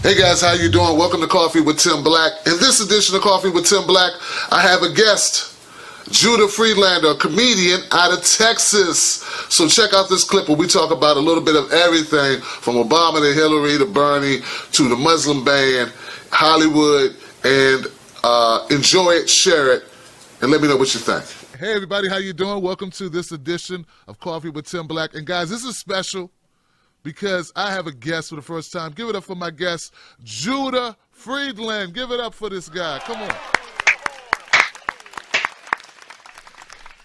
Hey guys, how you doing? Welcome to Coffee with Tim Black. In this edition of Coffee with Tim Black, I have a guest, Judah Friedlander, a comedian out of Texas. So check out this clip where we talk about a little bit of everything from Obama to Hillary to Bernie to the Muslim ban, Hollywood, and enjoy it, share it, and let me know what you think. Hey everybody, how you doing? Welcome to this edition of Coffee with Tim Black. And guys, this is special because I have a guest for the first time. Give it up for my guest, Judah Friedlander. Give it up for this guy. Come on.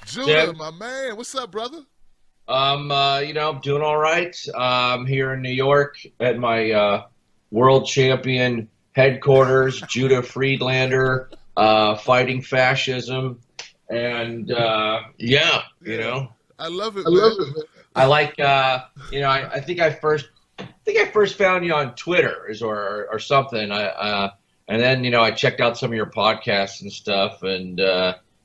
Judah, my man. What's up, brother? I'm doing all right. I'm here in New York at my world champion headquarters, Judah Friedlander, fighting fascism. And, I love it, man. I like, I think I first found you on Twitter or something. And then, I checked out some of your podcasts and stuff. And,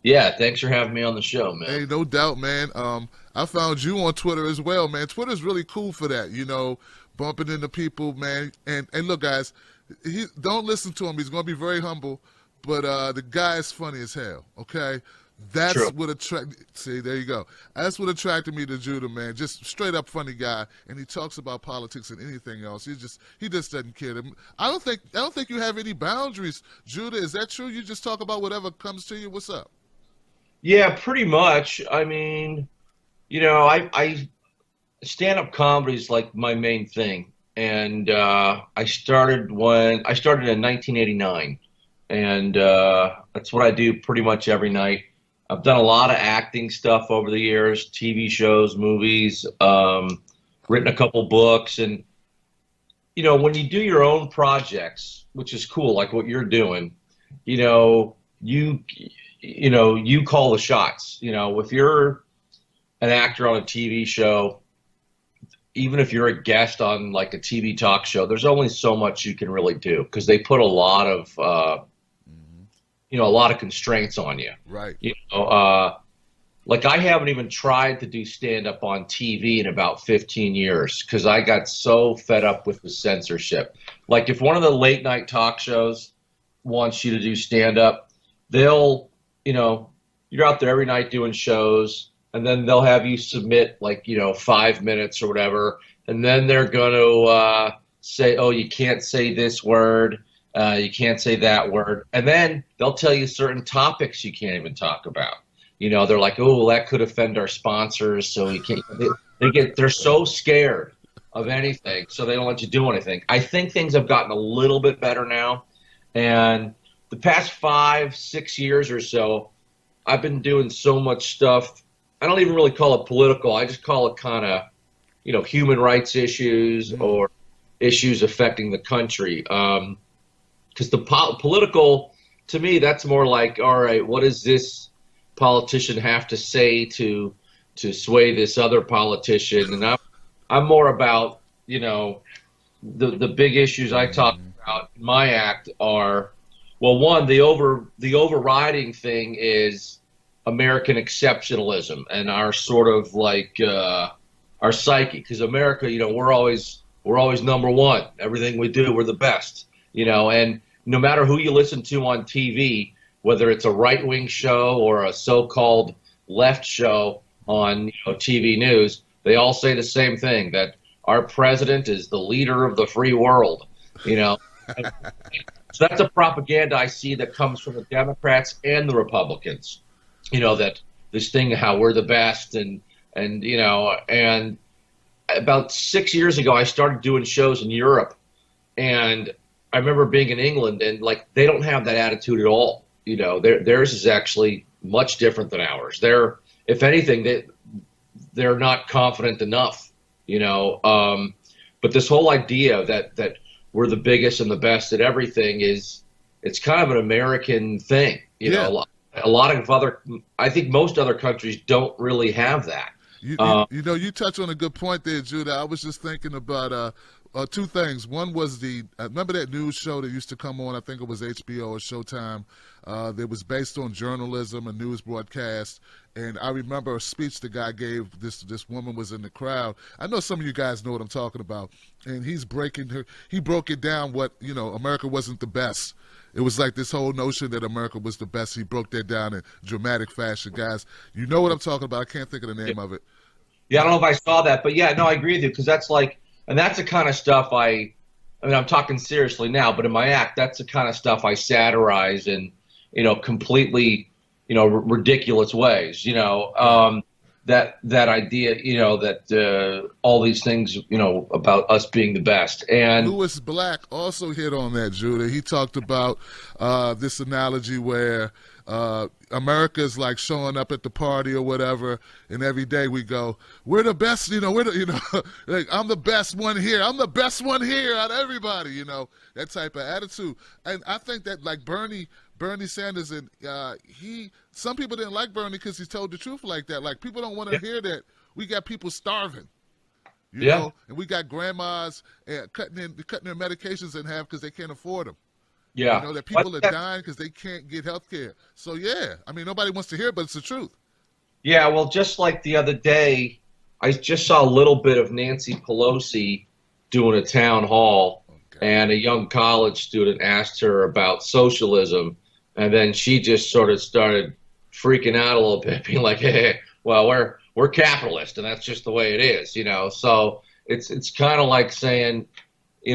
thanks for having me on the show, man. Hey, no doubt, man. I found you on Twitter as well, man. Twitter's really cool for that, bumping into people, man. And look, guys, don't listen to him. He's going to be very humble, but the guy is funny as hell, okay? That's True. what attracted. See, there you go. That's what attracted me to Judah, man. Just straight up funny guy, and he talks about politics and anything else. He just doesn't care. I don't think you have any boundaries, Judah. Is that true? You just talk about whatever comes to you. What's up? Yeah, pretty much. I mean, I stand-up comedy is like my main thing, and I started in 1989, and that's what I do pretty much every night. I've done a lot of acting stuff over the years, TV shows, movies, written a couple books. And, when you do your own projects, which is cool, like what you're doing, you call the shots. If you're an actor on a TV show, even if you're a guest on like a TV talk show, there's only so much you can really do because they put a lot of a lot of constraints on you. Right. Like I haven't even tried to do stand-up on TV in about 15 years because I got so fed up with the censorship. Like if one of the late night talk shows wants you to do stand-up, they'll, you're out there every night doing shows, and then they'll have you submit 5 minutes or whatever, and then they're going to say, oh, you can't say this word. You can't say that word. And then they'll tell you certain topics you can't even talk about. They're like, oh, that could offend our sponsors. So you can't, they're so scared of anything. So they don't let you do anything. I think things have gotten a little bit better now. And the past 5-6 years or so, I've been doing so much stuff. I don't even really call it political. I just call it kind of, human rights issues or issues affecting the country. Because the political, to me, that's more like, all right, what does this politician have to say to sway this other politician? And I'm more about, the big issues I talk about in my act are, well, one, the overriding thing is American exceptionalism and our sort of like our psyche. Because America, we're always number one. Everything we do, we're the best. And no matter who you listen to on TV, whether it's a right-wing show or a so-called left show on TV news, they all say the same thing, that our president is the leader of the free world. So that's a propaganda I see that comes from the Democrats and the Republicans. That this thing how we're the best and about 6 years ago I started doing shows in Europe, and I remember being in England, and they don't have that attitude at all. Theirs is actually much different than ours. If anything, they're not confident enough. But this whole idea that we're the biggest and the best at everything it's kind of an American thing. A lot of I think most other countries don't really have that. You touch on a good point there, Judah. I was just thinking about Two things. One was remember that news show that used to come on, I think it was HBO or Showtime, that was based on journalism, a news broadcast. And I remember a speech the guy gave, this woman was in the crowd. I know some of you guys know what I'm talking about. And he broke it down what, America wasn't the best. It was like this whole notion that America was the best. He broke that down in dramatic fashion. Guys, you know what I'm talking about. I can't think of the name of it. Yeah, I don't know if I saw that, but yeah, no, I agree with you, because that's like, and that's the kind of stuff I mean, I'm talking seriously now, but in my act, that's the kind of stuff I satirize in, completely, ridiculous ways, that idea, that all these things, about us being the best. And Lewis Black also hit on that, Judah. He talked about this analogy where America's like showing up at the party or whatever, and every day we go, we're the best, like, I'm the best one here. I'm the best one here out of everybody, that type of attitude. And I think that like Bernie Sanders, and some people didn't like Bernie because he told the truth like that. Like, people don't want to hear that we got people starving, you know, and we got grandmas cutting their medications in half because they can't afford them. Yeah, that people are dying because they can't get health care. So yeah, I mean, nobody wants to hear it, but it's the truth. Yeah, well, just like the other day, I just saw a little bit of Nancy Pelosi doing a town hall, and a young college student asked her about socialism. And then she just sort of started freaking out a little bit, being like, "Hey, well, we're capitalist, and that's just the way it is, So it's kind of like saying,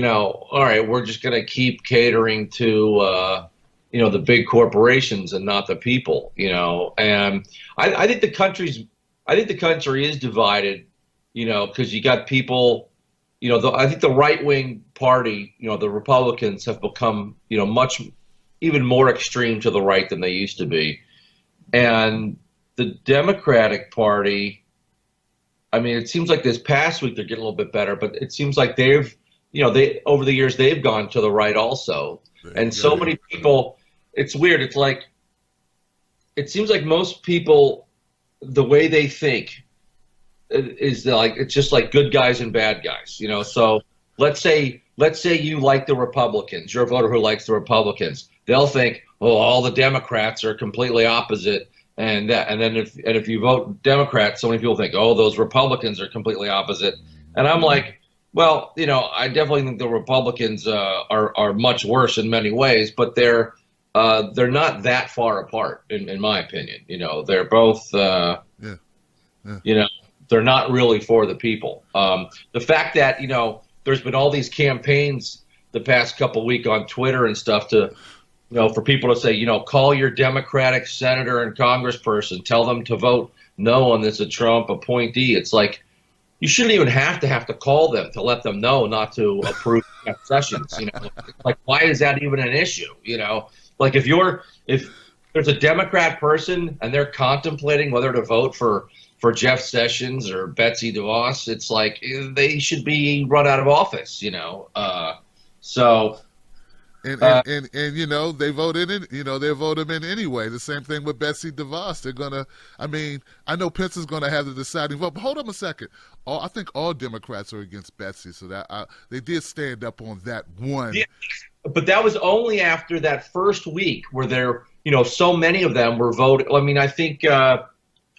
all right, we're just going to keep catering to, the big corporations and not the people, And I think the country is divided, because you got people, I think the right wing party, the Republicans have become, even more extreme to the right than they used to be. And the Democratic Party, I mean, it seems like this past week they're getting a little bit better, but it seems like they've, over the years they've gone to the right also. And so many people, it's weird. It's like, it seems like most people, the way they think is like, it's just like good guys and bad guys, So let's say you like the Republicans, you're a voter who likes the Republicans. They'll think, oh, all the Democrats are completely opposite, and then if you vote Democrat, so many people think, oh, those Republicans are completely opposite. And I'm like, well, I definitely think the Republicans are much worse in many ways, but they're not that far apart, in my opinion. They're both, they're not really for the people. The fact that there's been all these campaigns the past couple of weeks on Twitter and stuff to, for people to say, call your Democratic senator and congressperson, tell them to vote no on this Trump appointee. It's like, you shouldn't even have to call them to let them know not to approve Sessions. Like, why is that even an issue? Like, if there's a Democrat person and they're contemplating whether to vote for Jeff Sessions or Betsy DeVos, it's like they should be run out of office. So. And they voted in. They vote him in anyway. The same thing with Betsy DeVos. They're gonna. I mean, I know Pence is gonna have the deciding vote. But hold on a second. I think all Democrats are against Betsy, so that they did stand up on that one. Yeah, but that was only after that first week where there, so many of them were voting. I mean, I think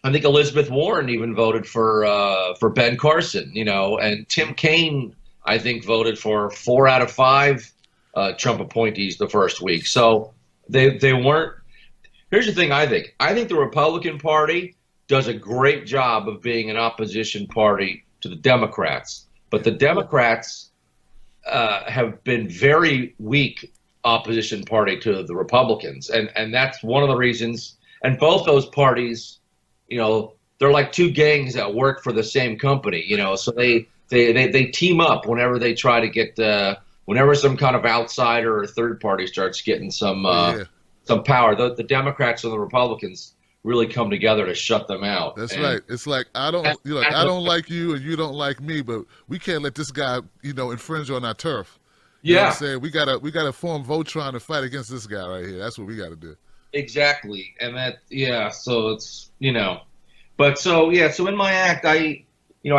Elizabeth Warren even voted for Ben Carson. And Tim Kaine, I think, voted for 4 out of 5. Trump appointees the first week. So they weren't. Here's the thing I think the Republican Party does a great job of being an opposition party to the Democrats. But the Democrats have been very weak opposition party to the Republicans. And that's one of the reasons. And both those parties, they're like two gangs that work for the same company, so they team up whenever they try to get whenever some kind of outsider or third party starts getting some power. The Democrats and the Republicans really come together to shut them out. That's right. It's like, I don't like you and you don't like me, but we can't let this guy, infringe on our turf. You know what I'm saying? We gotta form Voltron to fight against this guy right here. That's what we gotta do. Exactly. And so it's, but so in my act, I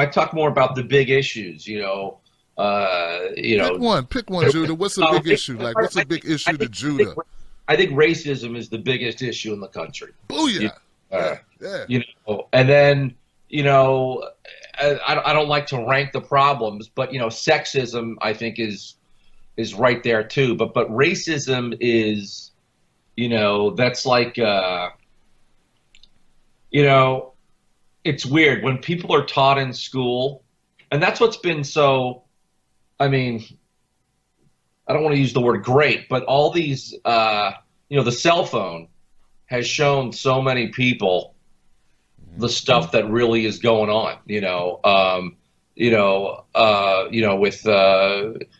talk more about the big issues, You know, Pick one, Judah. What's a big issue? Like, what's a big issue to Judah? I think racism is the biggest issue in the country. Booyah! You know, and then, you know, I don't like to rank the problems, but, you know, sexism I think is right there too. But racism is, you know, that's like, you know, it's weird when people are taught in school, and that's what's been so, I mean, I don't want to use the word great, but all these, you know, the cell phone has shown so many people the stuff that really is going on, you know, with,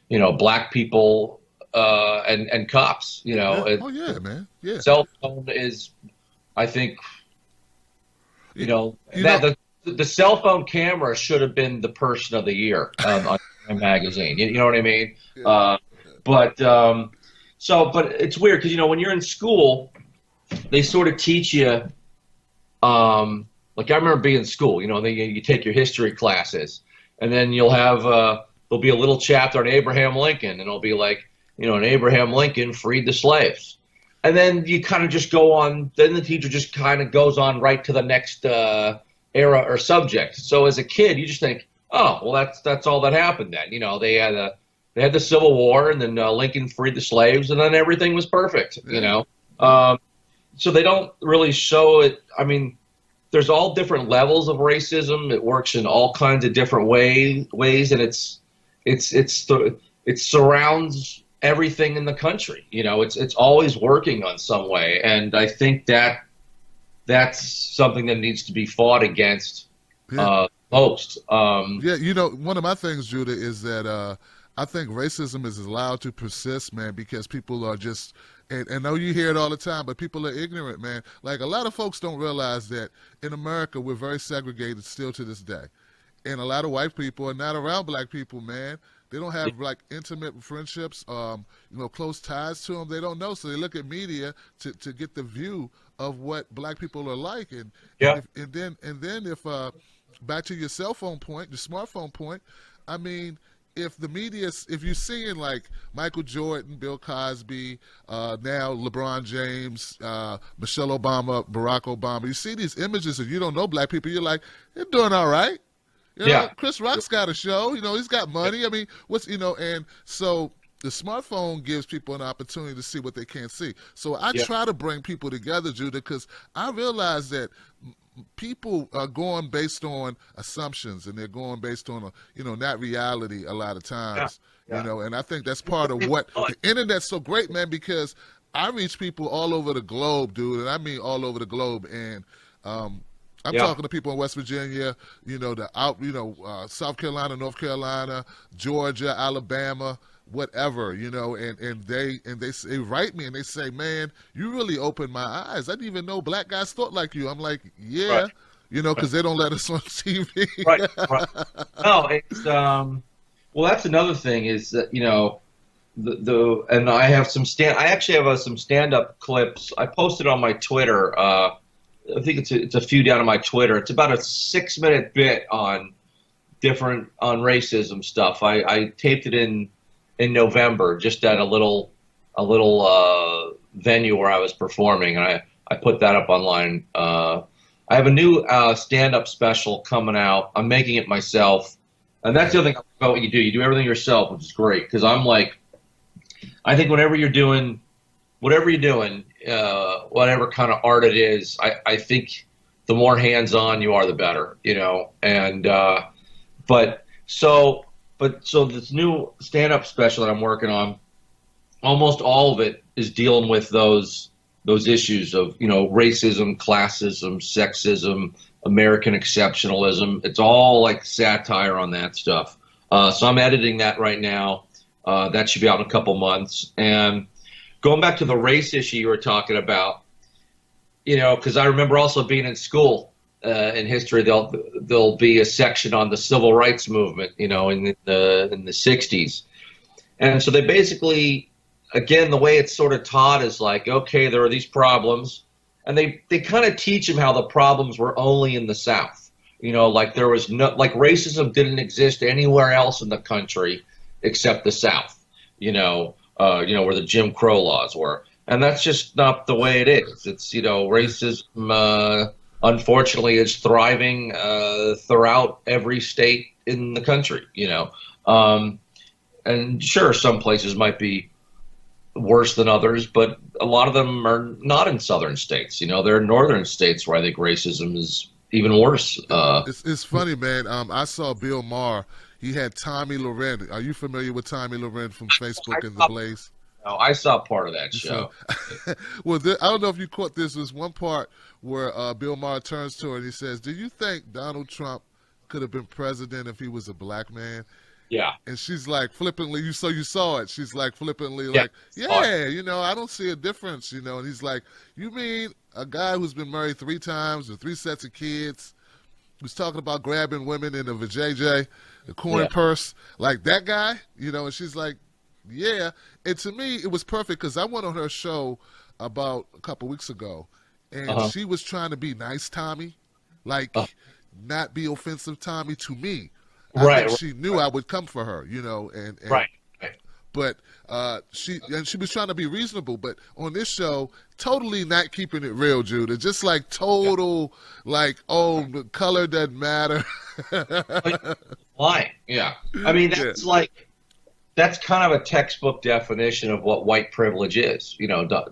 you know, black people and cops, you know. Oh, yeah, man. Yeah. Cell phone is, I think, you know, the cell phone camera should have been the person of the year on magazine. You know what I mean? Yeah. But it's weird because, you know, when you're in school, they sort of teach you, like I remember being in school, you know, you take your history classes, and then you'll have, there'll be a little chapter on Abraham Lincoln, and it'll be like, you know, and Abraham Lincoln freed the slaves. And then you kind of just go on, then the teacher just kind of goes on right to the next era or subject. So as a kid, you just think, oh, well, that's all that happened then. You know, they had the Civil War, and then Lincoln freed the slaves, and then everything was perfect, you know. So they don't really show it. I mean, there's all different levels of racism. It works in all kinds of different ways, and it surrounds everything in the country. You know, it's always working on some way, and I think that's something that needs to be fought against most. Yeah, you know, one of my things, Judah, is that I think racism is allowed to persist, man, because people are just, and I know you hear it all the time, but people are ignorant, man. Like, a lot of folks don't realize that in America, we're very segregated still to this day. And a lot of white people are not around black people, man. They don't have, like, intimate friendships, you know, close ties to them. They don't know, so they look at media to get the view of what black people are like. And then if back to your cell phone point, the smartphone point, I mean, if the media, if you're seeing like Michael Jordan, Bill Cosby, now LeBron James, Michelle Obama, Barack Obama, you see these images and you don't know black people, you're like, they're doing all right. You know, Chris Rock's got a show, you know, he's got money. I mean, you know, and so the smartphone gives people an opportunity to see what they can't see. So I try to bring people together, Judah, because I realize that people are going based on assumptions, and they're going based on, you know, not reality a lot of times, you know, and I think that's part of what the internet's so great, man, because I reach people all over the globe, dude, and I mean all over the globe, and I'm talking to people in West Virginia, you know, South Carolina, North Carolina, Georgia, Alabama, whatever, you know, and they write me and they say, man, you really opened my eyes. I didn't even know black guys thought like you. I'm like, you know, because they don't let us on TV. Right. No, it's well, that's another thing is that, you know, and I have I actually have some stand-up clips. I posted on my Twitter. I think it's a few down on my Twitter. It's about a 6-minute bit on racism stuff. I taped it in November, just at a little venue where I was performing, and I put that up online. I have a new stand-up special coming out. I'm making it myself, and that's the other thing about what you do. You do everything yourself, which is great, because I'm like, I think whatever you're doing, whatever kind of art it is, I think the more hands-on you are, the better, you know. And so this new stand-up special that I'm working on, almost all of it is dealing with those issues of, you know, racism, classism, sexism, American exceptionalism. It's all like satire on that stuff. So I'm editing that right now. That should be out in a couple months. And going back to the race issue you were talking about, you know, because I remember also being in school in history, there'll be a section on the civil rights movement, you know, in the 60s. And so they basically, again, the way it's sort of taught is like, okay, there are these problems, and they kind of teach them how the problems were only in the South. Like there was like racism didn't exist anywhere else in the country except the South, where the Jim Crow laws were. And that's just not the way it is. It's, racism, unfortunately, is thriving throughout every state in the country, and sure, some places might be worse than others, but a lot of them are not in southern states. They're in northern states where I think racism is even worse. It's funny, man. I saw Bill Maher. He had Tommy Loren. Are you familiar with Tommy Loren from Facebook and The Blaze? No, I saw part of that show. Well, I don't know if you caught this. There's one part where Bill Maher turns to her and he says, "Do you think Donald Trump could have been president if he was a black man?" Yeah. And she's like flippantly, you saw it. She's like flippantly Yeah. like, yeah, I don't see a difference, And he's like, you mean a guy who's been married 3 times with 3 sets of kids, who's talking about grabbing women in a vajayjay, the coin purse, like that guy, And she's like, yeah. And to me, it was perfect because I went on her show about a couple weeks ago, and she was trying to be nice Tommy, like not be offensive Tommy to me. I think she knew I would come for her, and right. But she was trying to be reasonable. But on this show, totally not keeping it real, Judah. Just like total, like, oh, the color doesn't matter. Lying, yeah. I mean, that's kind of a textbook definition of what white privilege is.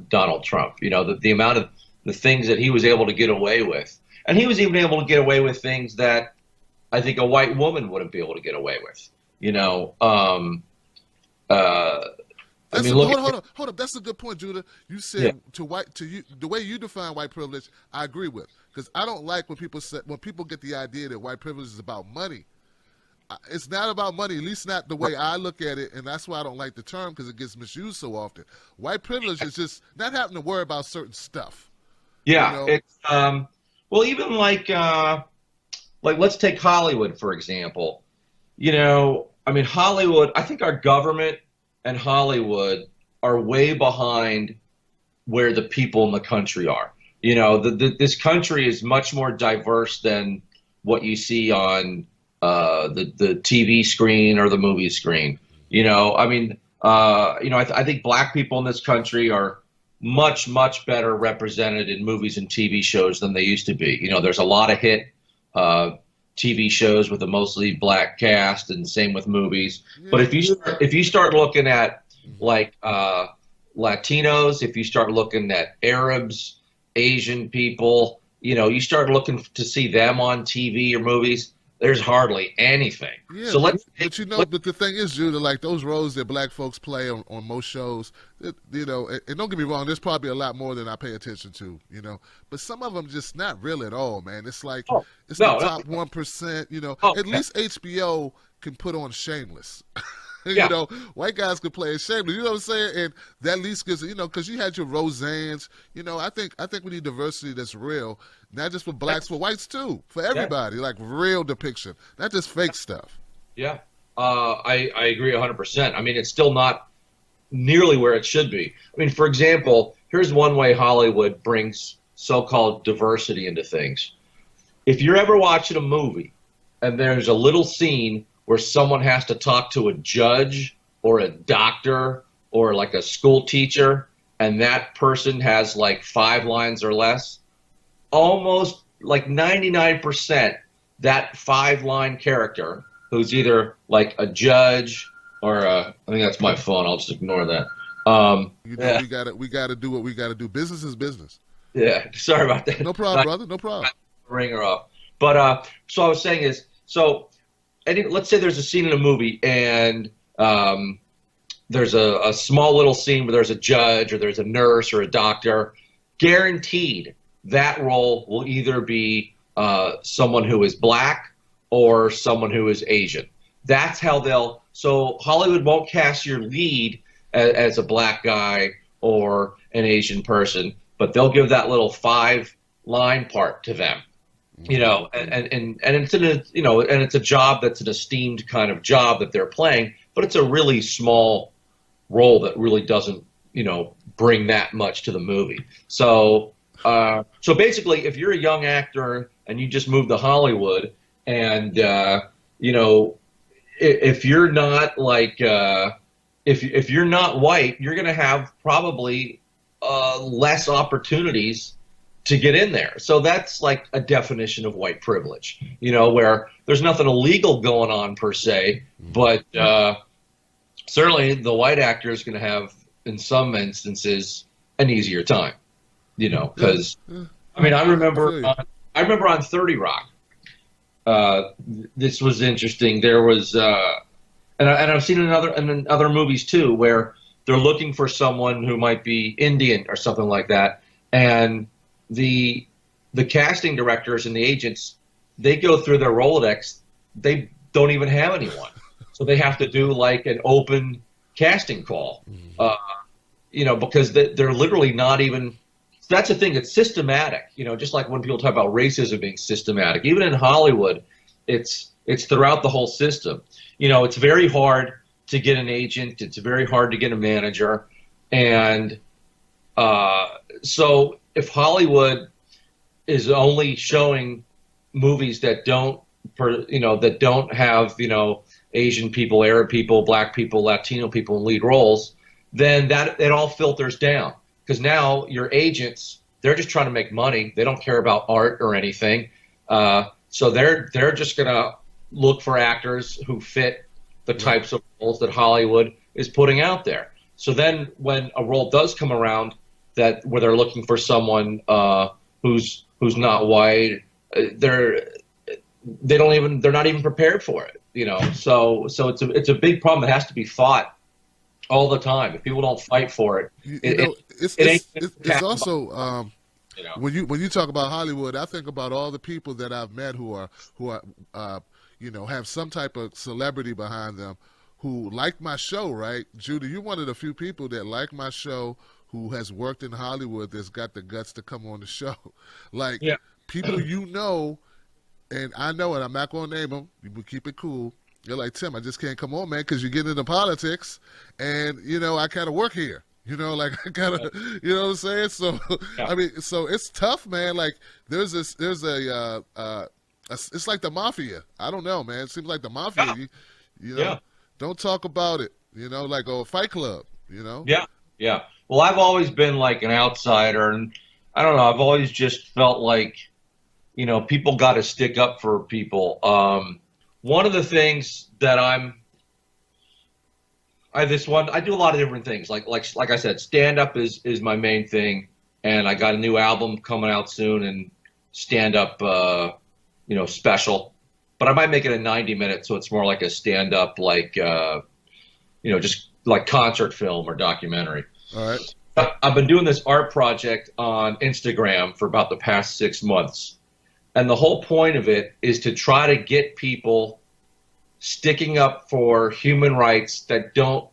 Donald Trump. The amount of the things that he was able to get away with, and he was even able to get away with things that I think a white woman wouldn't be able to get away with. Hold up. That's a good point, Judah. You said the way you define white privilege, I agree with, because I don't like when people get the idea that white privilege is about money. It's not about money, at least not the way I look at it, and that's why I don't like the term, because it gets misused so often. White privilege is just not having to worry about certain stuff. Yeah, it's even like let's take Hollywood for example. Hollywood. I think our government and Hollywood are way behind where the people in the country are. This country is much more diverse than what you see on the TV screen or the movie screen. I think black people in this country are much, much better represented in movies and TV shows than they used to be. There's a lot of hit TV shows with a mostly black cast, and same with movies. Yeah. But if you start looking at like Latinos, if you start looking at Arabs, Asian people, you start looking to see them on TV or movies, there's hardly anything. Yeah, so but the thing is, Judah, like those roles that black folks play on most shows, and don't get me wrong, there's probably a lot more than I pay attention to, but some of them just not real at all, man. It's like the top 1%, at least HBO can put on Shameless. White guys could play as Shameless. You know what I'm saying? And that at least gives because you had your Roseannes. I think we need diversity that's real, not just for blacks, for whites too, for everybody. Like real depiction, not just fake stuff. Yeah, I agree 100%. I mean, it's still not nearly where it should be. I mean, for example, here's one way Hollywood brings so-called diversity into things. If you're ever watching a movie and there's a little scene where someone has to talk to a judge or a doctor or like a school teacher, and that person has like 5 lines or less, almost like 99%, that 5-line character, who's either like a judge or I think that's my phone, I'll just ignore that. We gotta do what we gotta do. Business is business. Yeah, sorry about that. No problem, brother. No problem. Ring her off. But so I was saying is, let's say there's a scene in a movie and there's a small little scene where there's a judge or there's a nurse or a doctor. Guaranteed that role will either be someone who is black or someone who is Asian. That's how so Hollywood won't cast your lead as a black guy or an Asian person, but they'll give that little 5-line part to them. And it's and it's a job that's an esteemed kind of job that they're playing, but it's a really small role that really doesn't, bring that much to the movie. So So basically, if you're a young actor and you just moved to Hollywood, and you know, if you're not like if you're not white, you're going to have probably less opportunities to get in there. So that's like a definition of white privilege, you know, where there's nothing illegal going on per se, but certainly the white actor is going to have, in some instances, an easier time, you know, because I mean, I remember on 30 Rock, this was interesting. There was, and I've seen it in other movies too, where they're looking for someone who might be Indian or something like that, and the casting directors and the agents, they go through their Rolodex, they don't even have anyone, so they have to do like an open casting call, you know, because they're literally not even. That's the thing. It's systematic, you know, just like when people talk about racism being systematic. Even in Hollywood, it's throughout the whole system. You know, it's very hard to get an agent. It's very hard to get a manager, and so if Hollywood is only showing movies that don't have, you know, Asian people, Arab people, Black people, Latino people in lead roles, then that it all filters down. Because now your agents, they're just trying to make money. They don't care about art or anything. So they're just going to look for actors who fit the types of roles that Hollywood is putting out there. So then when a role does come around where they're looking for someone who's not white, they're not even prepared for it, you know. So it's a big problem. It has to be fought all the time. If people don't fight for it, it's also you know. when you talk about Hollywood, I think about all the people that I've met who are you know, have some type of celebrity behind them who like my show, right? Judah, you're one of the few people that like my show who has worked in Hollywood that's got the guts to come on the show. Like people you know, and I know it, I'm not going to name them, we keep it cool. You're like, Tim, I just can't come on, man, because you get into politics, and, you know, I kind of work here. You know, like I kind of, you know what I'm saying? So, I mean, so it's tough, man. Like there's it's like the mafia. I don't know, man. It seems like the mafia. You know, don't talk about it. You know, like a Fight Club. You know. Yeah. Well, I've always been like an outsider, and I don't know. I've always just felt like, you know, people got to stick up for people. One of the things that I do a lot of different things. Like I said, stand up is my main thing, and I got a new album coming out soon, and stand up, you know, special. But I might make it a 90-minute, so it's more like a stand up, like you know, just like concert film or documentary. All right. I've been doing this art project on Instagram for about the past 6 months, and the whole point of it is to try to get people sticking up for human rights that don't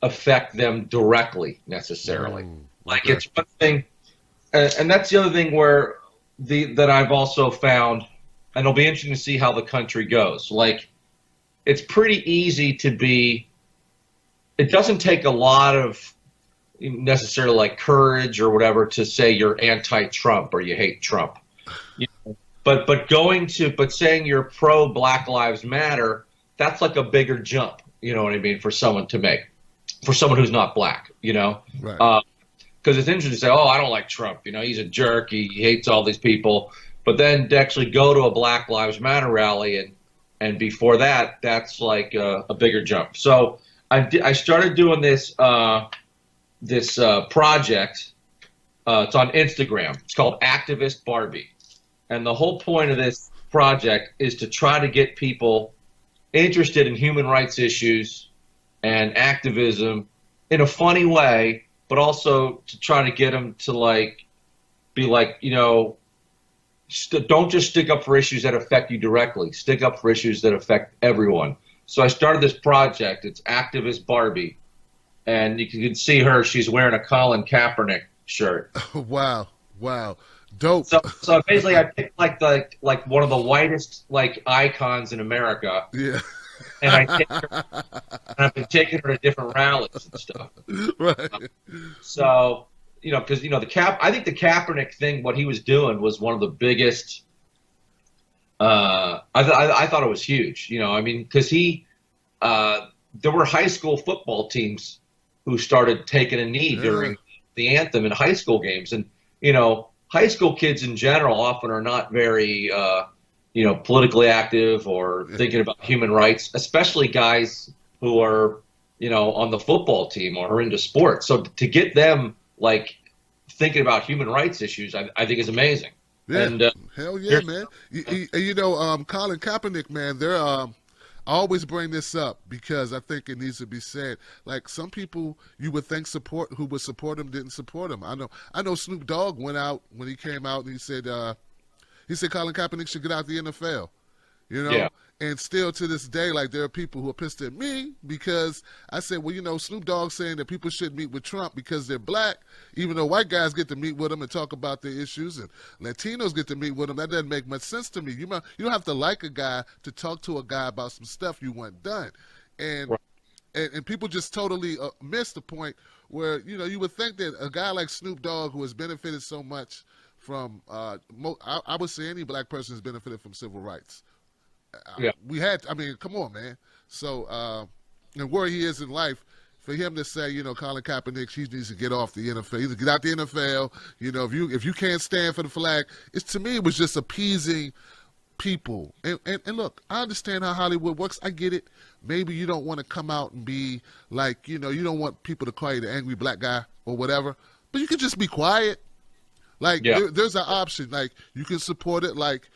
affect them directly necessarily. Like it's one thing, and that's the other thing where that I've also found, and it'll be interesting to see how the country goes. Like it's pretty easy to be. It doesn't take a lot of necessarily like courage or whatever to say you're anti-Trump or you hate Trump. You know? But saying you're pro Black Lives Matter, that's like a bigger jump, you know what I mean, for someone to make, for someone who's not black, you know? Right. Because it's interesting to say, oh, I don't like Trump, you know, he's a jerk, he hates all these people. But then to actually go to a Black Lives Matter rally and before that, that's like a bigger jump. So I started doing this project. It's on Instagram. It's called Activist Barbie. And the whole point of this project is to try to get people interested in human rights issues and activism in a funny way, but also to try to get them to like be like, you know, don't just stick up for issues that affect you directly. Stick up for issues that affect everyone. So I started this project. It's Activist Barbie. And you can see her. She's wearing a Colin Kaepernick shirt. Wow. Dope. So basically, I picked like one of the whitest like icons in America. Yeah. And I've been taking her to different rallies and stuff. Right. So because I think the Kaepernick thing, what he was doing was one of the biggest. I thought it was huge. Because there were high school football teams who started taking a knee during the anthem in high school games, and high school kids in general often are not very politically active or thinking about human rights, especially guys who are on the football team or are into sports. So to get them like thinking about human rights issues, I think is amazing. Yeah, and, hell yeah, man. Colin Kaepernick, man, I always bring this up because I think it needs to be said. Like, some people you would think who would support him didn't support him. I know Snoop Dogg went out when he came out and he said Colin Kaepernick should get out the NFL. Yeah. And still to this day, like, there are people who are pissed at me because I said, well, Snoop Dogg saying that people shouldn't meet with Trump because they're black, even though white guys get to meet with him and talk about their issues, and Latinos get to meet with him. That doesn't make much sense to me. You don't have to like a guy to talk to a guy about some stuff you want done. And right. and people just totally miss the point where, you would think that a guy like Snoop Dogg, who has benefited so much from, I would say any black person has benefited from civil rights. Yeah. Come on, man. So, and where he is in life, for him to say, Colin Kaepernick, he needs to get off the NFL, he needs to get out the NFL. If you can't stand for the flag, to me, it was just appeasing people. And look, I understand how Hollywood works. I get it. Maybe you don't want to come out and be like, you don't want people to call you the angry black guy or whatever, but you can just be quiet. Like, there's an option. Like, you can support it like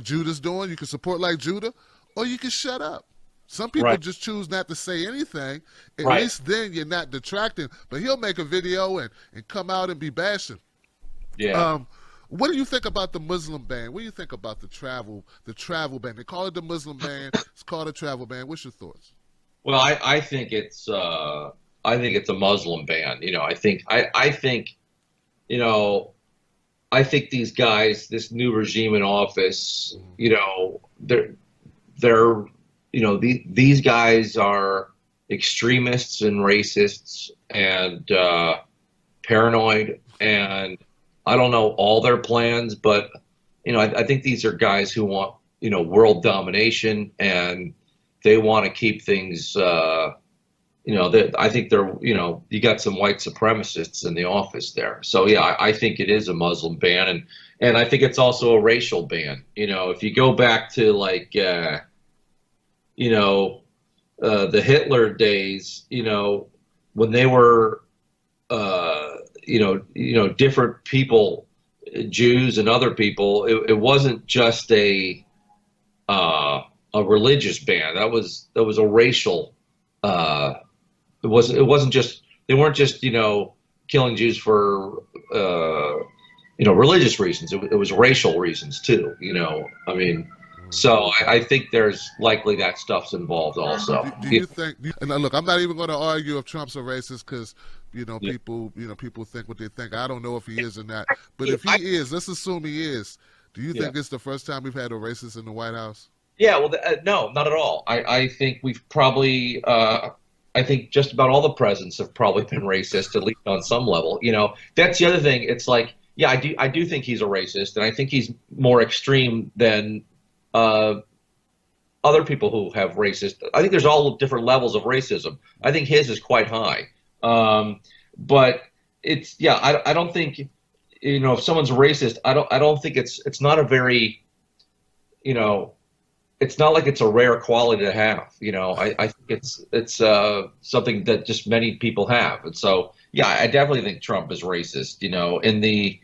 Judah's doing. You can support like Judah, or you can shut up. Some people just choose not to say anything. At least then you're not detracting. But he'll make a video and come out and be bashing. Yeah. What do you think about the Muslim ban? What do you think about the travel ban? They call it the Muslim ban. It's called a travel ban. What's your thoughts? Well, I think it's a Muslim ban. I think these guys, this new regime in office, these guys are extremists and racists and paranoid, and I don't know all their plans, but I think these are guys who want world domination, and they want to keep things. I think they're, you got some white supremacists in the office there. So, yeah, I think it is a Muslim ban. And I think it's also a racial ban. If you go back to, like, the Hitler days, when they were, different people, Jews and other people, it wasn't just a religious ban. That was a racial It wasn't just, they weren't just, killing Jews for, religious reasons. It was racial reasons too, So I think there's likely that stuff's involved also. Do you think? And look, I'm not even going to argue if Trump's a racist because people think what they think. I don't know if he is or not. But if he is, let's assume he is. Do you think it's the first time we've had a racist in the White House? Yeah, well, no, not at all. I think we've probably. I think just about all the presidents have probably been racist, at least on some level. That's the other thing. It's like, yeah, I do think he's a racist, and I think he's more extreme than other people who have racist. I think there's all different levels of racism. I think his is quite high, but it's I don't think if someone's racist, I don't think it's not a very it's not like it's a rare quality to have. I think it's something that just many people have. And so, yeah, I definitely think Trump is racist. In the,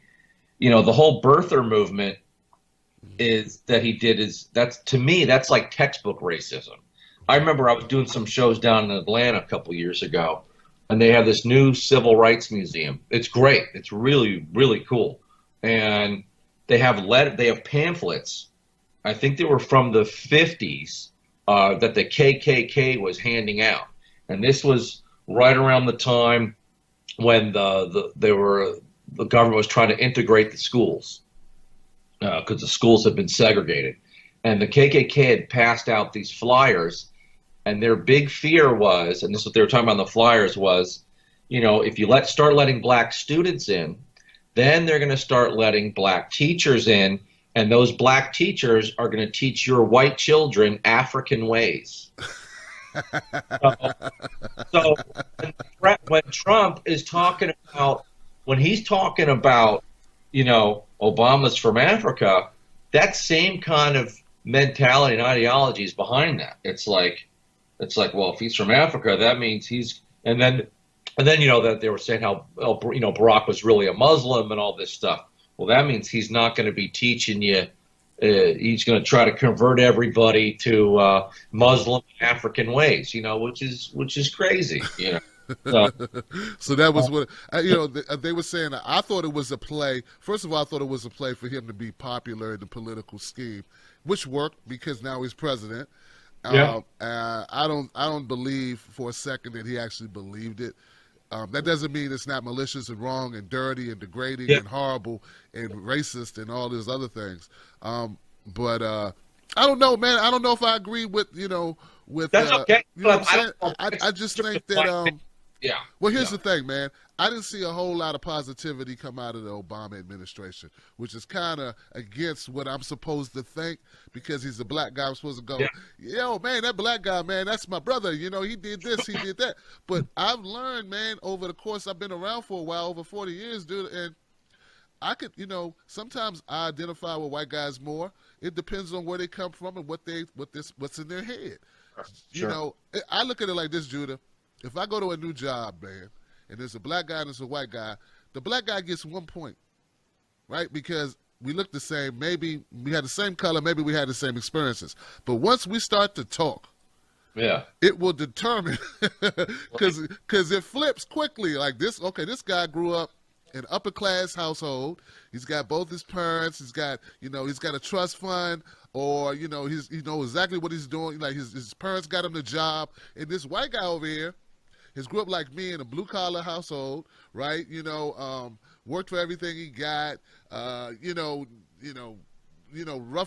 the whole birther movement to me, that's like textbook racism. I remember I was doing some shows down in Atlanta a couple years ago, and they have this new civil rights museum. It's great. It's really, really cool. And they have pamphlets. I think they were from the 50s that the KKK was handing out, and this was right around the time when the government was trying to integrate the schools because the schools had been segregated, and the KKK had passed out these flyers, and their big fear was, and this is what they were talking about in the flyers, was if you start letting black students in, then they're going to start letting black teachers in, and those black teachers are going to teach your white children African ways. So when Trump is talking about, Obama's from Africa, that same kind of mentality and ideology is behind that. It's like, well, if he's from Africa, that means and then that they were saying how, Barack was really a Muslim and all this stuff. Well, that means he's not going to be teaching you. He's going to try to convert everybody to Muslim African ways, which is crazy, So that was what they were saying. I thought it was a play. First of all, I thought it was a play for him to be popular in the political scheme, which worked because now he's president. Yeah. I don't believe for a second that he actually believed it. That doesn't mean it's not malicious and wrong and dirty and degrading and horrible and racist and all those other things. But I don't know, man. I don't know if I agree with That's okay. You know what I'm saying? I just think that yeah. Well, here's the thing, man. I didn't see a whole lot of positivity come out of the Obama administration, which is kind of against what I'm supposed to think because he's a black guy. I'm supposed to go, yo, man, that black guy, man, that's my brother. He did this, he did that. But I've learned, man, over the course, I've been around for a while, over 40 years, dude, and I could, sometimes I identify with white guys more. It depends on where they come from and what's in their head. Sure. I look at it like this, Judah. If I go to a new job, man, and there's a black guy and there's a white guy, the black guy gets 1 point, right? Because we look the same. Maybe we had the same color. Maybe we had the same experiences. But once we start to talk, it will determine because it flips quickly. Like this guy grew up in an upper class household. He's got both his parents. He's got a trust fund, or he knows exactly what he's doing. Like his parents got him the job. And this white guy over here has grew up like me in a blue collar household, right? Worked for everything he got. Rough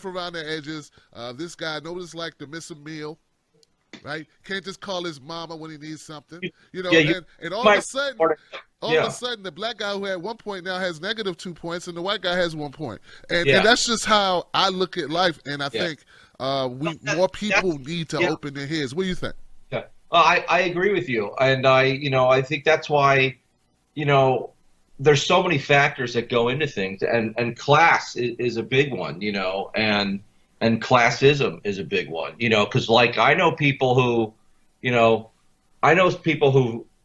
around the edges. This guy knows what it's like to miss a meal. Right? Can't just call his mama when he needs something. And all of a sudden, the black guy who had 1 point now has negative 2 points, and the white guy has 1 point. And that's just how I look at life. And I think more people need to open their heads. What do you think? Yeah. I agree with you, and I think that's why there's so many factors that go into things, and class is a big one, and classism is a big one, because I know people who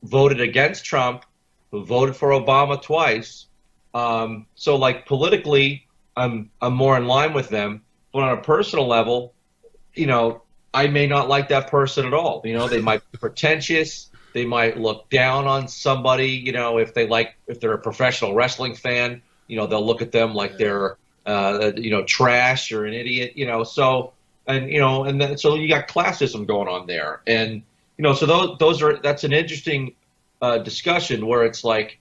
voted against Trump, who voted for Obama twice. So politically, I'm more in line with them, but on a personal level, I may not like that person at all. They might be pretentious. They might look down on somebody. If they're a professional wrestling fan, they'll look at them like they're trash or an idiot, so so you got classism going on there. And, so that's an interesting discussion where it's like,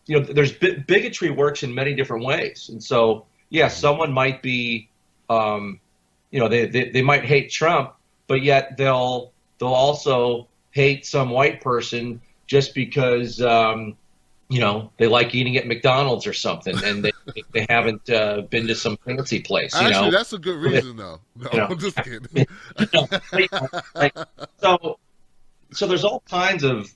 there's bigotry works in many different ways. And so, someone might be, they might hate Trump, but yet they'll also hate some white person just because, they like eating at McDonald's or something, and they haven't been to some fancy place. Actually, that's a good reason, though. No, I'm just kidding. So there's all kinds of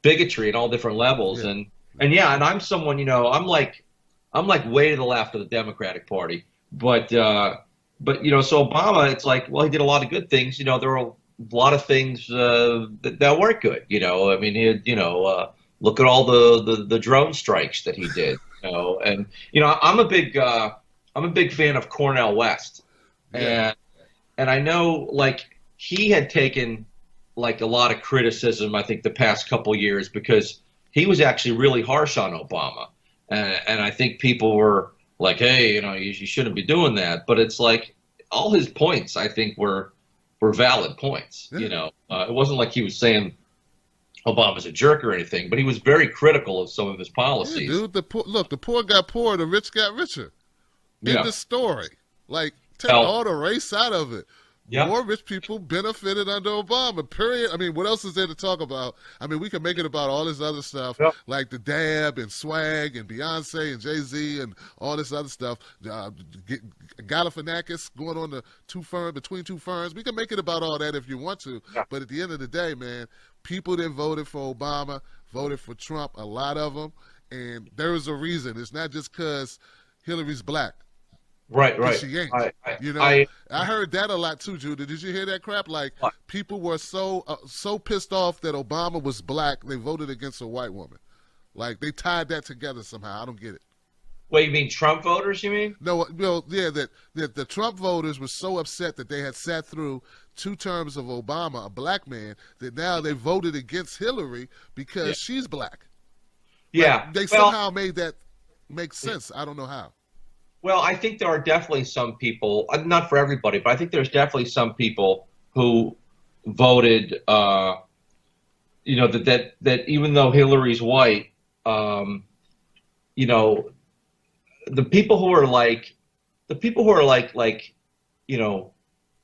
bigotry at all different levels, and I'm someone I'm like way to the left of the Democratic Party, but so Obama, it's like, well, he did a lot of good things. There were a lot of things that weren't good. I mean, he had look at all the drone strikes that he did, and I'm a big fan of Cornel West, and I know he had taken a lot of criticism, I think, the past couple years because he was actually really harsh on Obama, and I think people were like, hey, you shouldn't be doing that, but it's like all his points I think were valid points. It wasn't like he was saying Obama's a jerk or anything, but he was very critical of some of his policies. Yeah, dude, the poor got poorer, the rich got richer. In the story. Take all the race out of it. Yeah. More rich people benefited under Obama, period. I mean, what else is there to talk about? I mean, we can make it about all this other stuff, Yep. like the Dab and Swag and Beyonce and Jay-Z and all this other stuff. Galifianakis going on between two ferns. We can make it about all that if you want to. Yeah. But at the end of the day, man, people that voted for Obama voted for Trump, a lot of them. And there is a reason. It's not just because Hillary's black. Right. She ain't. I heard that a lot too, Judah. Did you hear that crap? Like, what? people were so pissed off that Obama was black, they voted against a white woman. Like, they tied that together somehow. I don't get it. Wait, you mean Trump voters, you mean? No, yeah, that the Trump voters were so upset that they had sat through 2 terms of Obama, a black man, that now they voted against Hillary because she's black. Yeah. Like, they somehow made that make sense. I don't know how. Well, I think there are definitely some people, not for everybody, but I think there's definitely some people who voted, that even though Hillary's white, the people who are like,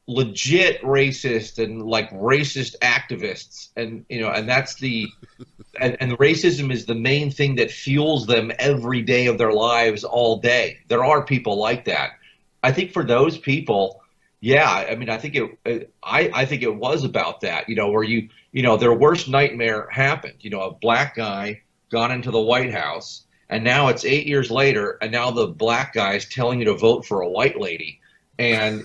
legit racist and like racist activists, and that's and racism is the main thing that fuels them every day of their lives all day. There are people like that. I think for those people, I mean, I think it was about that, where their worst nightmare happened. A black guy got into the White House, and now it's 8 years later, and now the black guy is telling you to vote for a white lady. And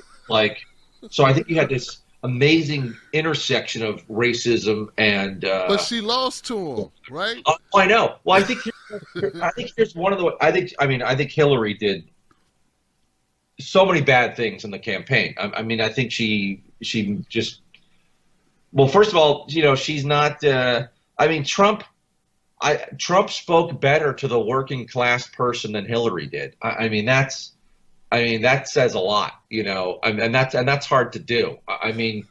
so I think you had this amazing intersection of racism and. But she lost to him, right? I know. Well, I think here's one of the. I think Hillary did so many bad things in the campaign. I mean, I think she just. Well, first of all, she's not. Trump spoke better to the working class person than Hillary did. That says a lot, and that's hard to do. I mean,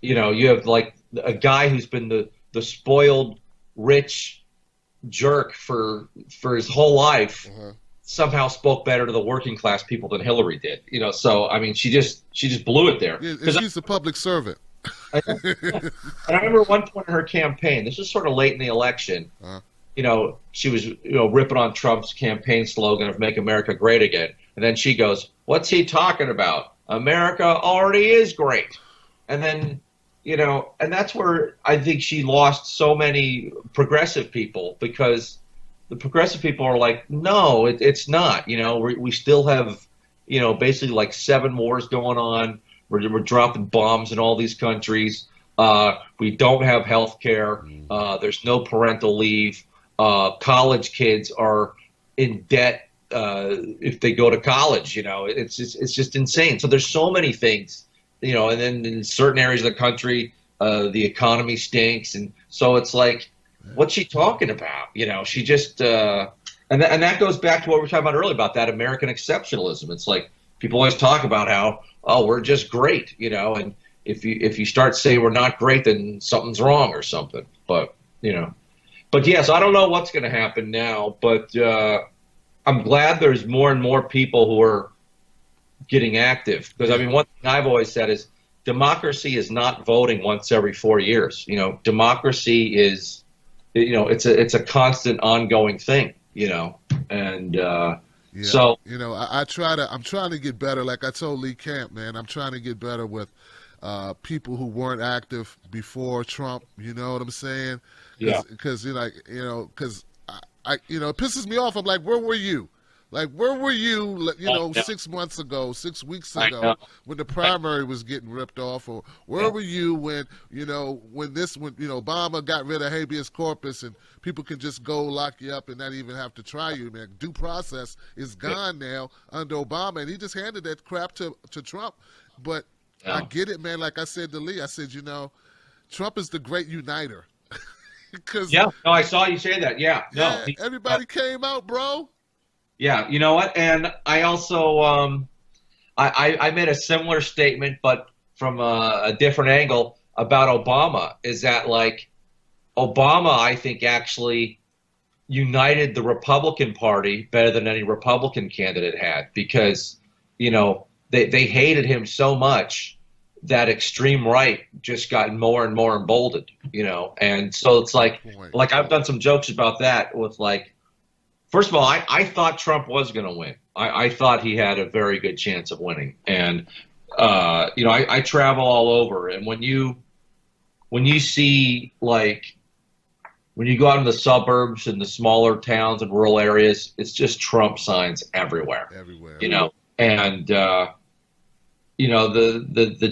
you have like a guy who's been the spoiled rich jerk for his whole life, somehow spoke better to the working class people than Hillary did. So I mean, she just blew it there. Yeah, she's a public servant. And I remember one point in her campaign, this was sort of late in the election, she was ripping on Trump's campaign slogan of "Make America Great Again." And then she goes, "What's he talking about? America already is great." And then, and that's where I think she lost so many progressive people, because the progressive people are like, no, it's not. We still have, basically like 7 wars going on. We're dropping bombs in all these countries. We don't have health care. There's no parental leave. College kids are in debt. If they go to college, it's just insane. So there's so many things, and then in certain areas of the country, the economy stinks. And so it's like, what's she talking about? She just, and that goes back to what we were talking about earlier about that American exceptionalism. It's like, people always talk about how, we're just great, and if you start saying we're not great, then something's wrong or something. But yes, I don't know what's going to happen now, but, I'm glad there's more and more people who are getting active, because one thing I've always said is democracy is not voting once every 4 years. Democracy is, it's a constant ongoing thing. And so I'm trying to get better. Like I told Lee Camp, man, I'm trying to get better with people who weren't active before Trump. You know what I'm saying? Because because. It pisses me off. I'm like, where were you? Like, where were you, 6 months ago, 6 weeks ago, when the primary was getting ripped off? Or where were you when Obama got rid of habeas corpus and people can just go lock you up and not even have to try you, man? Due process is gone now under Obama, and he just handed that crap to Trump. But I get it, man. Like I said to Lee, I said, Trump is the great uniter. I saw you say that. Everybody came out, bro. Yeah, you know what? And I also I made a similar statement, but from a different angle about Obama. Is that like Obama, I think, actually united the Republican Party better than any Republican candidate had, because they hated him so much that extreme right just got more and more emboldened, and so it's like I've done some jokes about that with like, first of all, I thought Trump was going to win. I thought he had a very good chance of winning, and I travel all over, and when you see like when you go out in the suburbs and the smaller towns and rural areas, it's just Trump signs everywhere. And the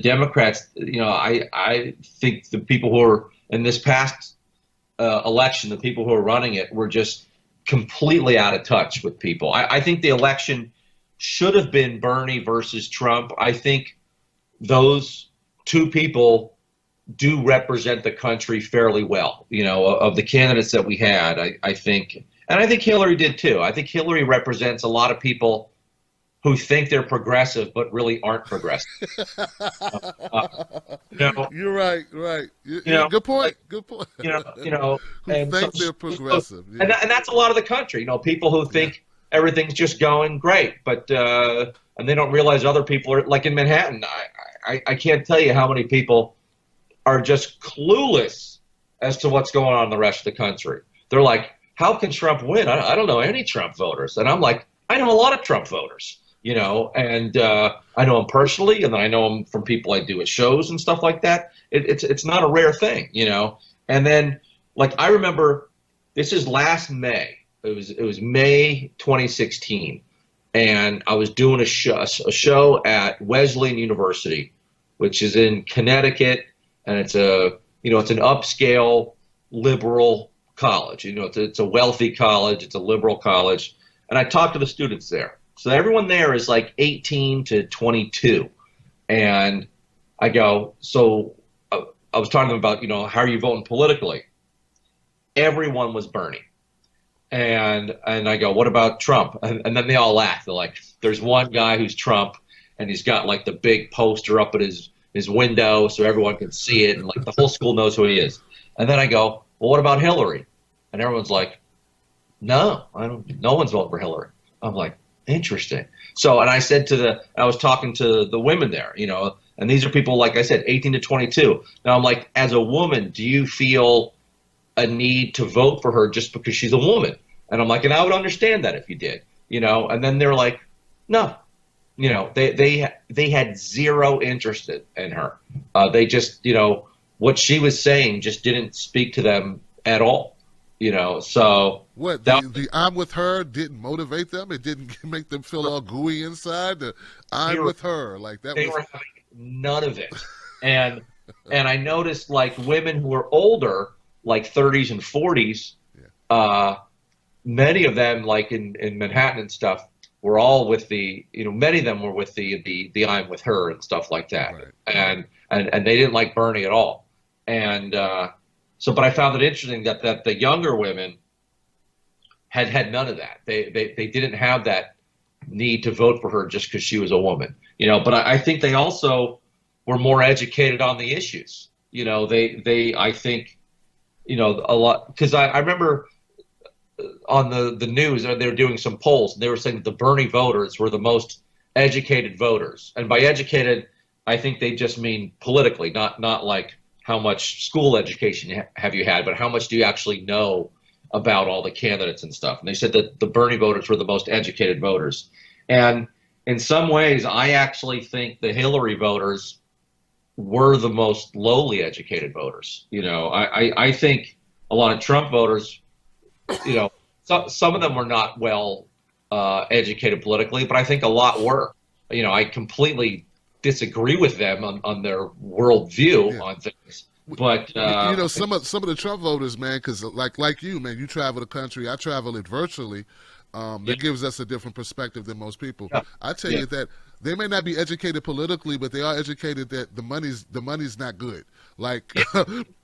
Democrats, I think the people who are in this past election, the people who are running it were just completely out of touch with people. I think the election should have been Bernie versus Trump. I think those two people do represent the country fairly well, of the candidates that we had. I think, and I think Hillary did too. I think Hillary represents a lot of people who think they're progressive but really aren't progressive. You're right. Good point. Good point. Who think they're progressive, and that's a lot of the country. People who think everything's just going great, but and they don't realize other people are like in Manhattan. I can't tell you how many people are just clueless as to what's going on in the rest of the country. They're like, how can Trump win? I don't know any Trump voters. And I'm like, I know a lot of Trump voters, and I know them personally, and then I know them from people I do at shows and stuff like that. It's not a rare thing, And then, like, I remember this is last May. It was May 2016, and I was doing a show at Wesleyan University, which is in Connecticut. And it's an upscale liberal college. It's a wealthy college. It's a liberal college. And I talked to the students there. So everyone there is like 18 to 22. And I go, so I was talking to them about, how are you voting politically? Everyone was Bernie. And I go, what about Trump? And then they all laugh. They're like, there's one guy who's Trump, and he's got like the big poster up at his window so everyone can see it, and like the whole school knows who he is. And then I go, well, what about Hillary? And everyone's like, no one's voting for Hillary. I'm like, interesting. So, and I said I was talking to the women there, and these are people, like I said, 18 to 22. Now I'm like, as a woman, do you feel a need to vote for her just because she's a woman? And I'm like, and I would understand that if you did, and then they're like, no. They had zero interest in her. They just, what she was saying just didn't speak to them at all. So what the I'm with her didn't motivate them. It didn't make them feel all gooey inside. The I'm with her, like that. They were having none of it. And I noticed like women who were older, like 30s and 40s, many of them, like in Manhattan and stuff, were all with the, many of them were with the I'm with her and stuff like that. Right. And they didn't like Bernie at all. And but I found it interesting that the younger women had none of that. They didn't have that need to vote for her just because she was a woman. But I think they also were more educated on the issues. I think, a lot, because I remember on the news, they were doing some polls, and they were saying that the Bernie voters were the most educated voters. And by educated, I think they just mean politically, not like how much school education have you had, but how much do you actually know about all the candidates and stuff. And they said that the Bernie voters were the most educated voters. And in some ways, I actually think the Hillary voters were the most lowly educated voters. I think a lot of Trump voters, some of them were not well educated politically, but I think a lot were. I completely disagree with them on their worldview on things. But some of the Trump voters, man, because like you, man, you travel the country. I travel it virtually. That gives us a different perspective than most people. Yeah. I tell you that they may not be educated politically, but they are educated that the money's not good. Like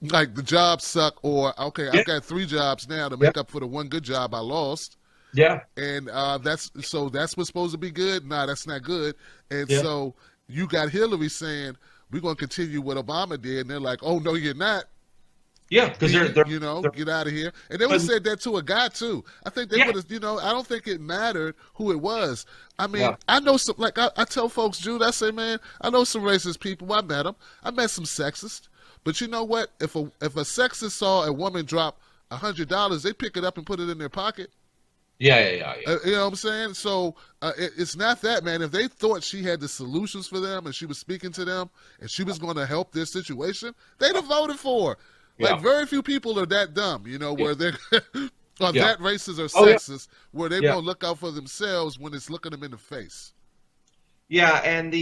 like the jobs suck, or okay, I've got 3 jobs now to make up for the one good job I lost. Yeah. And that's what's supposed to be good. Nah, that's not good. And so you got Hillary saying, we're going to continue what Obama did. And they're like, oh, no, you're not. Yeah, because they're get out of here. And they would have said that to a guy too. I think they would have, I don't think it mattered who it was. I mean, I know some, like I tell folks, Jude, I say, man, I know some racist people. I met them. I met some sexists. But you know what? If a sexist saw a woman drop $100, they pick it up and put it in their pocket. Yeah. You know what I'm saying? So it's not that, man. If they thought she had the solutions for them and she was speaking to them and she was going to help their situation, they'd have voted for her. Like, very few people are that dumb, where they're that racist or sexist, where they won't look out for themselves when it's looking them in the face. Yeah, and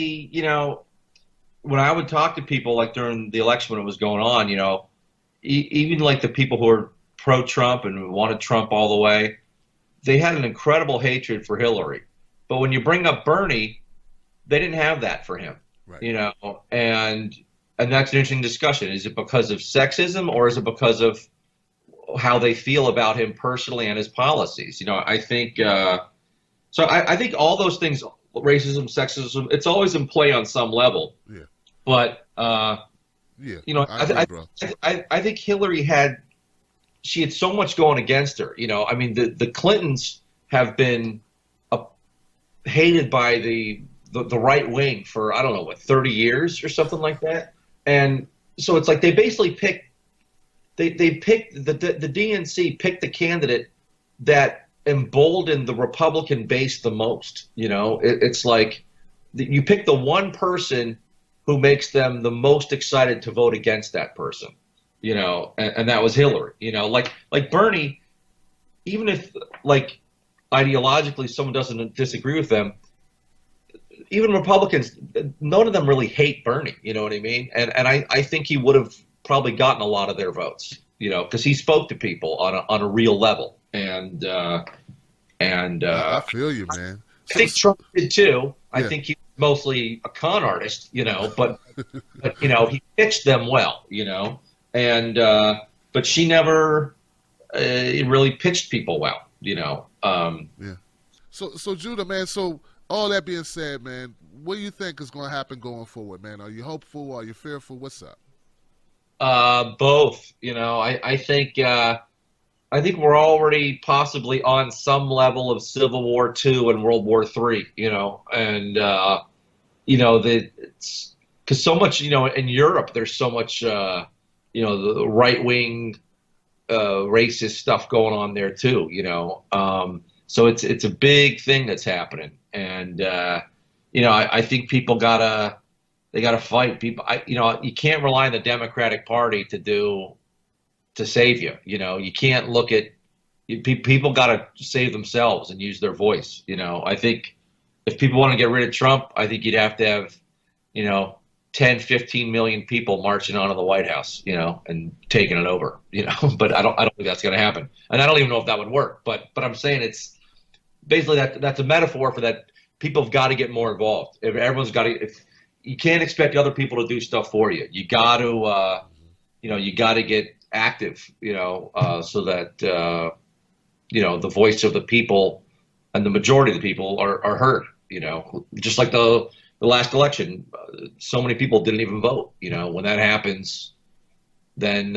when I would talk to people, like during the election when it was going on, even like the people who are pro-Trump and wanted Trump all the way, they had an incredible hatred for Hillary. But when you bring up Bernie, they didn't have that for him, right. And that's an interesting discussion. Is it because of sexism or is it because of how they feel about him personally and his policies? I think I think all those things, racism, sexism, it's always in play on some level. Yeah. But I think Hillary had so much going against her. I mean, the Clintons have been hated by the right wing for, I don't know, 30 years or something like that. And so it's like they basically picked the DNC picked the candidate that emboldened the Republican base the most. It's like you pick the one person who makes them the most excited to vote against that person, and that was Hillary. Like Bernie, even if like ideologically someone doesn't disagree with them, even Republicans, none of them really hate Bernie. You know what I mean? And I think he would have probably gotten a lot of their votes, because he spoke to people on a real level. And I feel you, man. I think Trump did too. I think he was mostly a con artist, but he pitched them well, and but she never really pitched people well, So Judah, man, all that being said, man, what do you think is going to happen going forward, man? Are you hopeful? Are you fearful? What's up? Both. I think we're already possibly on some level of Civil War II and World War III. And it's because so much, in Europe, there's so much, the right wing, racist stuff going on there too. So it's a big thing that's happening. And, I think people gotta fight. People, you can't rely on the Democratic Party to save you. You can't look at people gotta save themselves and use their voice. I think if people want to get rid of Trump, I think you'd have to have, 10, 15 million people marching onto the White House, and taking it over, but I don't think that's going to happen. And I don't even know if that would work, but I'm saying it's basically that's a metaphor for that. People have got to get more involved. Everyone's got to. You can't expect other people to do stuff for you. You got to, you got to get active, so that, the voice of the people and the majority of the people are heard. Just like the last election, so many people didn't even vote. When that happens, then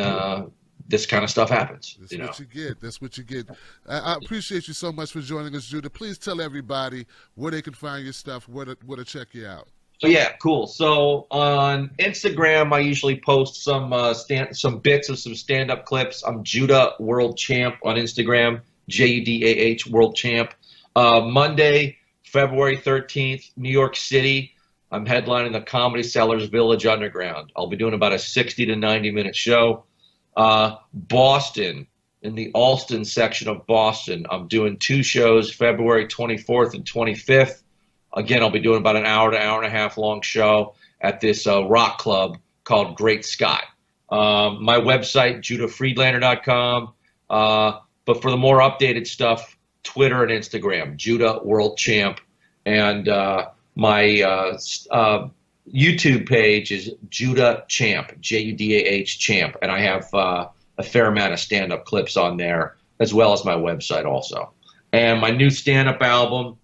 this kind of stuff happens. What you get. That's what you get. I appreciate you so much for joining us, Judah. Please tell everybody where they can find your stuff, where to check you out. So yeah, cool. So on Instagram, I usually post some bits of some stand-up clips. I'm Judah World Champ on Instagram, JUDAH World Champ. Monday, February 13th, New York City. I'm headlining the Comedy Sellers Village Underground. I'll be doing about a 60 to 90-minute show. Boston, in the Allston section of Boston, I'm doing 2 shows, February 24th and 25th. Again, I'll be doing about an hour to hour and a half long show at this rock club called Great Scott. My website, judahfriedlander.com. But for the more updated stuff, Twitter and Instagram, Judah World Champ. And my YouTube page is Judah Champ, J-U-D-A-H Champ. And I have a fair amount of stand-up clips on there, as well as my website also. And my new stand-up album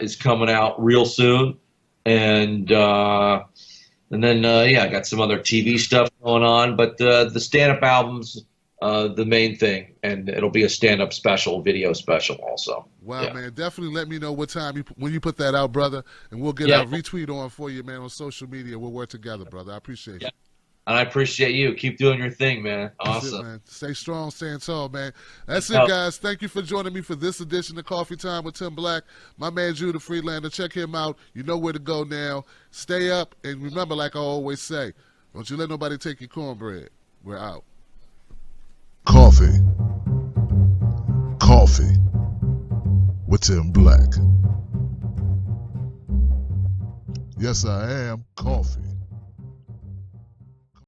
is coming out real soon. And then, I got some other TV stuff going on, but the stand-up album's the main thing, and it'll be a stand-up special, video special also. Wow, Yeah. man. Definitely let me know what time when you put that out, brother, and we'll get our retweet on for you, man, on social media. We'll work together, brother. I appreciate you. And I appreciate you. Keep doing your thing, man. Awesome. That's it, man. Stay strong, stand tall, man. That's it, guys. Thank you for joining me for this edition of Coffee Time with Tim Black. My man, Judah Friedlander. Check him out. You know where to go now. Stay up, and remember, like I always say, don't you let nobody take your cornbread. We're out. Coffee with Tim Black. Yes, I am coffee.